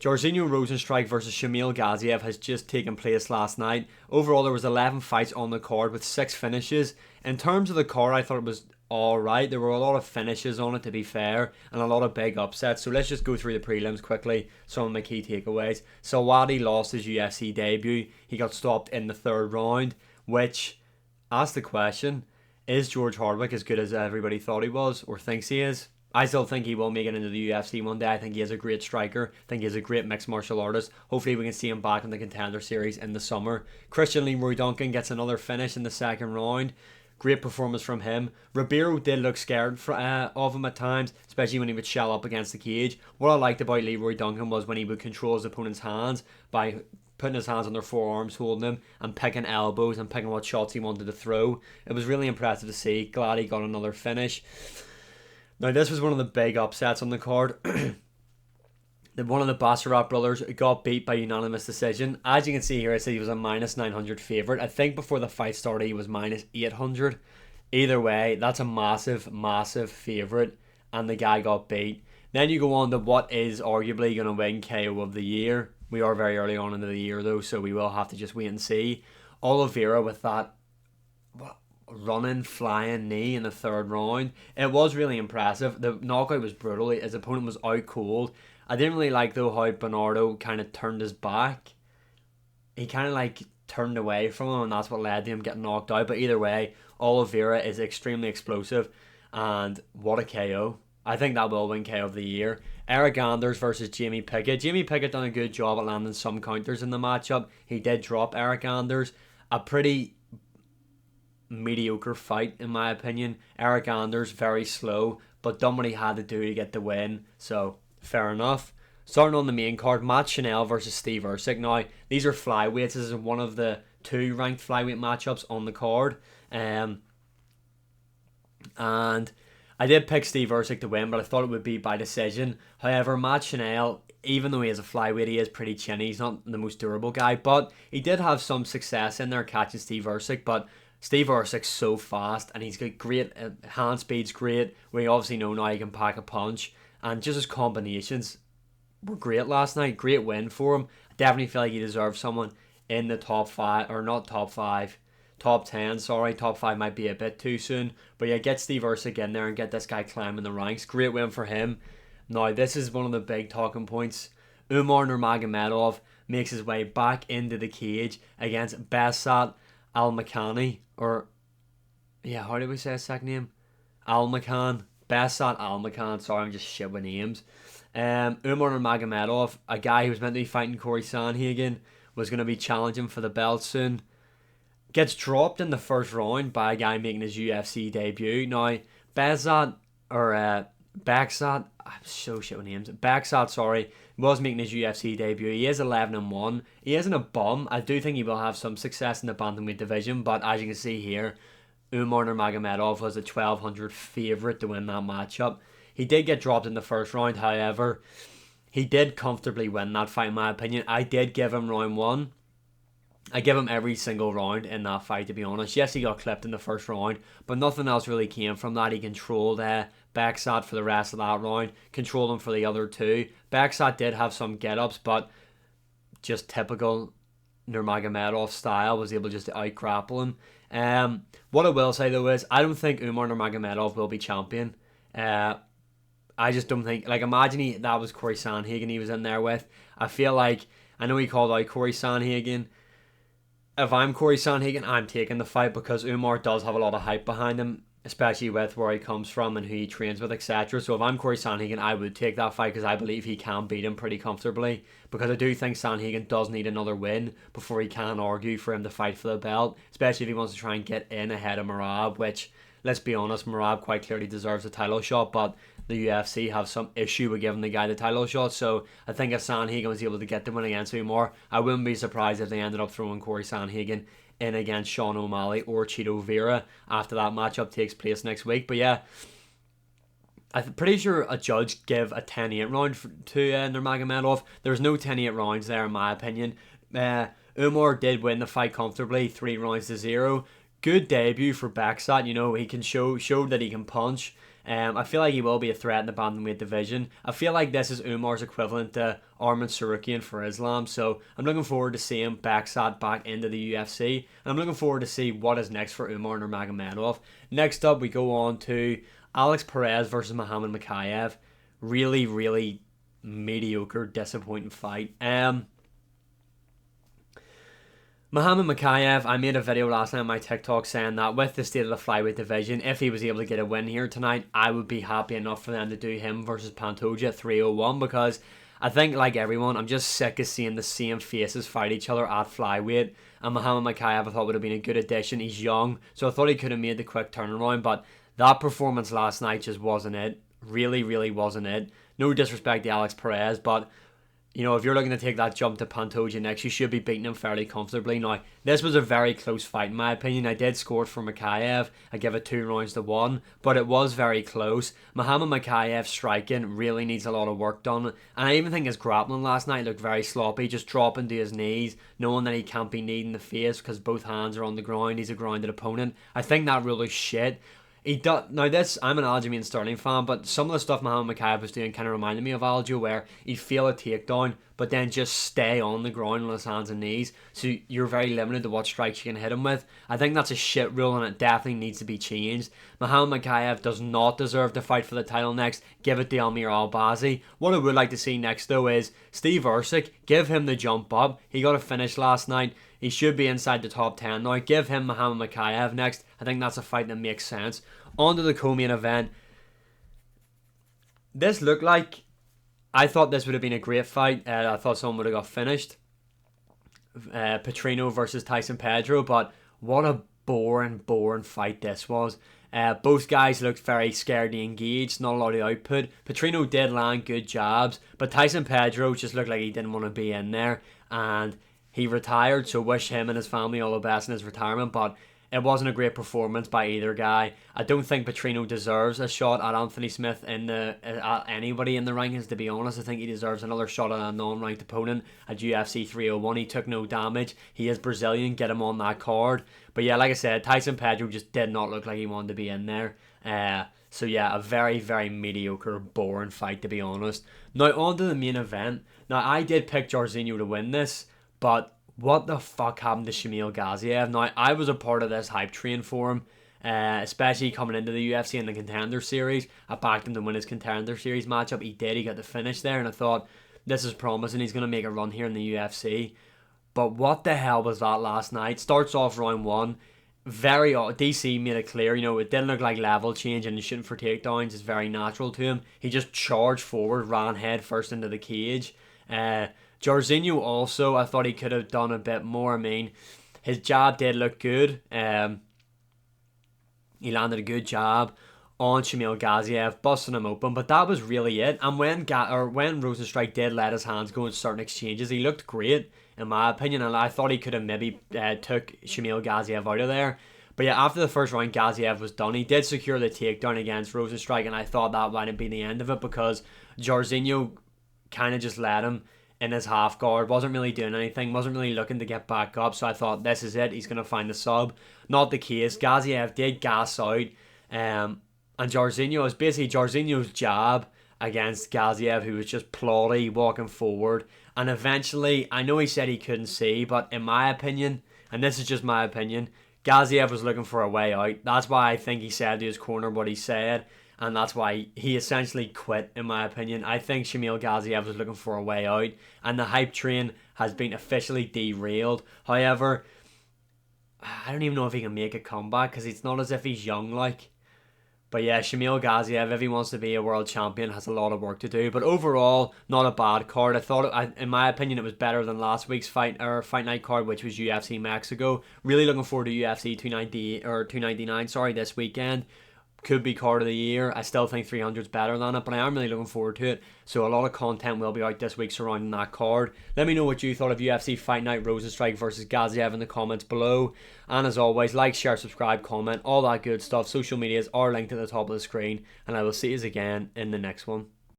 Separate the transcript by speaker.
Speaker 1: Jorginho Rosenstrike versus Shamil Gaziev has just taken place last night. Overall, there was 11 fights on the card with 6 finishes. In terms of the card, I thought it was alright. There were a lot of finishes on it, to be fair, and a lot of big upsets. So let's just go through the prelims quickly, some of my key takeaways. Sawadi lost his UFC debut. He got stopped in the 3rd round, which asks the question, is George Hardwick as good as everybody thought he was or thinks he is? I still think he will make it into the UFC one day. I think he is a great striker. I think he is a great mixed martial artist. Hopefully we can see him back in the Contender Series in the summer. Christian Leroy Duncan gets another finish in the 2nd round. Great performance from him. Ribeiro did look scared of him at times, especially when he would shell up against the cage. What I liked about Leroy Duncan was when he would control his opponent's hands by putting his hands on their forearms, holding them, and picking elbows and picking what shots he wanted to throw. It was really impressive to see. Glad he got another finish. Now, this was one of the big upsets on the card. One of the Basharat brothers got beat by unanimous decision. As you can see here, I said he was a minus 900 favourite. I think before the fight started, he was minus 800. Either way, that's a massive, massive favourite, and the guy got beat. Then you go on to what is arguably going to win KO of the year. We are very early on into the year, though, so we will have to just wait and see. Oliveira with that running, flying knee in the 3rd round. It was really impressive. The knockout was brutal. His opponent was out cold. I didn't really like, though, how Bernardo kind of turned his back. He kind of turned away from him, and that's what led to him getting knocked out. But either way, Oliveira is extremely explosive, and what a KO. I think that will win KO of the year. Eric Anders versus Jamie Pickett. Jamie Pickett done a good job at landing some counters in the matchup. He did drop Eric Anders. A pretty mediocre fight, in my opinion. Eric Anders, very slow, but done what he had to do to get the win. So, fair enough. Starting on the main card, Matt Chanel versus Steve Ercik. Now, these are flyweights. This is one of the 2 ranked flyweight matchups on the card. And I did pick Steve Ercik to win, but I thought it would be by decision. However, Matt Chanel, even though he is a flyweight, he is pretty chinny. He's not the most durable guy, but he did have some success in there catching Steve Ercik. But Steve Ercik's so fast, and he's got great hand speed's great. We obviously know now he can pack a punch, and just his combinations were great last night. Great win for him. I definitely feel like he deserves someone in the top 5, or not top 5, top 10, sorry. Top 5 might be a bit too soon, but yeah, get Steve Ercik in there and get this guy climbing the ranks. Great win for him. Now, this is one of the big talking points. Umar Nurmagomedov makes his way back into the cage against Besat Almakani, or yeah, how do we say his second name? Almakan. Besat Almakan. Sorry, I'm just shit with names. Umar Nurmagomedov, a guy who was meant to be fighting Corey Sandhagen, was going to be challenging for the belt soon. Gets dropped in the 1st round by a guy making his UFC debut. Now, Besat, or Baksat, I'm so shit with names. Baksat, sorry, was making his UFC debut. He is 11-1. He isn't a bum. I do think he will have some success in the bantamweight division, but as you can see here, Umar Nurmagomedov was a 1,200 favourite to win that matchup. He did get dropped in the 1st round, however, he did comfortably win that fight, in my opinion. I did give him round 1. I give him every single round in that fight, to be honest. Yes, he got clipped in the 1st round, but nothing else really came from that. He controlled Baksat for the rest of that round, controlled him for the other 2. Baksat did have some get-ups, but just typical Nurmagomedov style, was able just to out-grapple him. What I will say, though, is I don't think Umar Nurmagomedov will be champion. I just don't think, imagine that was Corey Sandhagen he was in there with. I feel like, I know he called out Corey Sandhagen. If I'm Corey Sandhagen, I'm taking the fight, because Umar does have a lot of hype behind him, especially with where he comes from and who he trains with, etc. So if I'm Corey Sandhagen, I would take that fight, because I believe he can beat him pretty comfortably, because I do think Sandhagen does need another win before he can argue for him to fight for the belt, especially if he wants to try and get in ahead of Merab, which, let's be honest, Merab quite clearly deserves a title shot, but the UFC have some issue with giving the guy the title shot. So I think if Sandhagen was able to get the win against Umar, I wouldn't be surprised if they ended up throwing Corey Sandhagen in against Sean O'Malley or Chito Vera after that matchup takes place next week. But yeah, I'm pretty sure a judge gave a 10-8 round to Nurmagomedov. There's no 10-8 rounds there, in my opinion. Umar did win the fight comfortably, 3 rounds to 0. Good debut for Baksat. You know, he can showed that he can punch. I feel like he will be a threat in the bantamweight division. I feel like this is Umar's equivalent to Arman Sarukian for Islam. So I'm looking forward to seeing Baksat back into the UFC. And I'm looking forward to see what is next for Umar Nurmagomedov. Next up, we go on to Alex Perez versus Muhammad Mokaev. Really, really mediocre, disappointing fight. Muhammad Mokaev, I made a video last night on my TikTok saying that with the state of the flyweight division, if he was able to get a win here tonight, I would be happy enough for them to do him versus Pantoja at 301, because I think, like everyone, I'm just sick of seeing the same faces fight each other at flyweight. And Muhammad Mokaev I thought would have been a good addition. He's young, so I thought he could have made the quick turnaround, but that performance last night just wasn't it. Really, really wasn't it. No disrespect to Alex Perez, but you know, if you're looking to take that jump to Pantoja next, you should be beating him fairly comfortably. Now, this was a very close fight, in my opinion. I did score it for Mokaev. I give it 2-1, but it was very close. Muhammad Mokaev's striking really needs a lot of work done. And I even think his grappling last night looked very sloppy, just dropping to his knees, knowing that he can't be kneed in the face because both hands are on the ground. He's a grounded opponent. I think that rule is shit. Now this, I'm an Aljamain Sterling fan, but some of the stuff Muhammad Mokaev was doing kind of reminded me of Aljo, where he'd feel a takedown, but then just stay on the ground on his hands and knees, so you're very limited to what strikes you can hit him with. I think that's a shit rule, and it definitely needs to be changed. Muhammad Mokaev does not deserve to fight for the title next. Give it to Amir Albazi. What I would like to see next, though, is Steve Ercik. Give him the jump up. He got a finish last night. He should be inside the top 10 now. Give him Muhammad Mokaev next. I think that's a fight that makes sense. On to the co-main event. This looked like, I thought this would have been a great fight. I thought someone would have got finished. Petrino versus Tyson Pedro, but what a boring fight this was. Both guys looked very scaredy engaged, not a lot of output. Petrino did land good jabs, but Tyson Pedro just looked like he didn't want to be in there, and he retired, so wish him and his family all the best in his retirement, but it wasn't a great performance by either guy. I don't think Petrino deserves a shot at Anthony Smith at anybody in the rankings, to be honest. I think he deserves another shot at a non-ranked opponent at UFC 301. He took no damage. He is Brazilian. Get him on that card. But yeah, like I said, Tyson Pedro just did not look like he wanted to be in there. So yeah, a very, very mediocre, boring fight, to be honest. Now, on to the main event. Now, I did pick Jairzinho to win this, but what the fuck happened to Shamil Gaziev? Now, I was a part of this hype train for him, especially coming into the UFC in the Contender Series. I backed him to win his Contender Series matchup. He did. He got the finish there, and I thought, this is promising. He's going to make a run here in the UFC. But what the hell was that last night? Starts off round one. DC made it clear, it didn't look like level change, and shooting for takedowns is very natural to him. He just charged forward, ran head first into the cage. Jairzinho also, I thought he could have done a bit more. I mean, his jab did look good. He landed a good jab on Shamil Gaziev, busting him open, but that was really it. And when Rosenstrike did let his hands go in certain exchanges, he looked great, in my opinion, and I thought he could have maybe took Shamil Gaziev out of there. But yeah, after the first round, Gaziev was done. He did secure the takedown against Rosenstrike, and I thought that might have been the end of it, because Jairzinho kind of just let him in his half guard, wasn't really doing anything, wasn't really looking to get back up, so I thought, this is it, he's going to find the sub. Not the case. Gaziev did gas out, and Jairzinho is basically Jairzinho's jab against Gaziev, who was just plotty, walking forward, and eventually, I know he said he couldn't see, but in my opinion, and this is just my opinion, Gaziev was looking for a way out. That's why I think he said to his corner what he said, and that's why he essentially quit, in my opinion. I think Shamil Gaziev was looking for a way out, and the hype train has been officially derailed. However, I don't even know if he can make a comeback, because it's not as if he's young, like. But yeah, Shamil Gaziev, if he wants to be a world champion, has a lot of work to do. But overall, not a bad card. I thought, in my opinion, it was better than last week's fight night card, which was UFC Mexico. Really looking forward to UFC 299 this weekend. Could be card of the year. I still think 300 is better than it, but I am really looking forward to it. So a lot of content will be out this week surrounding that card. Let me know what you thought of UFC Fight Night Rosenstrike versus Gaziev in the comments below. And as always, like, share, subscribe, comment, all that good stuff. Social medias are linked at the top of the screen. And I will see you again in the next one.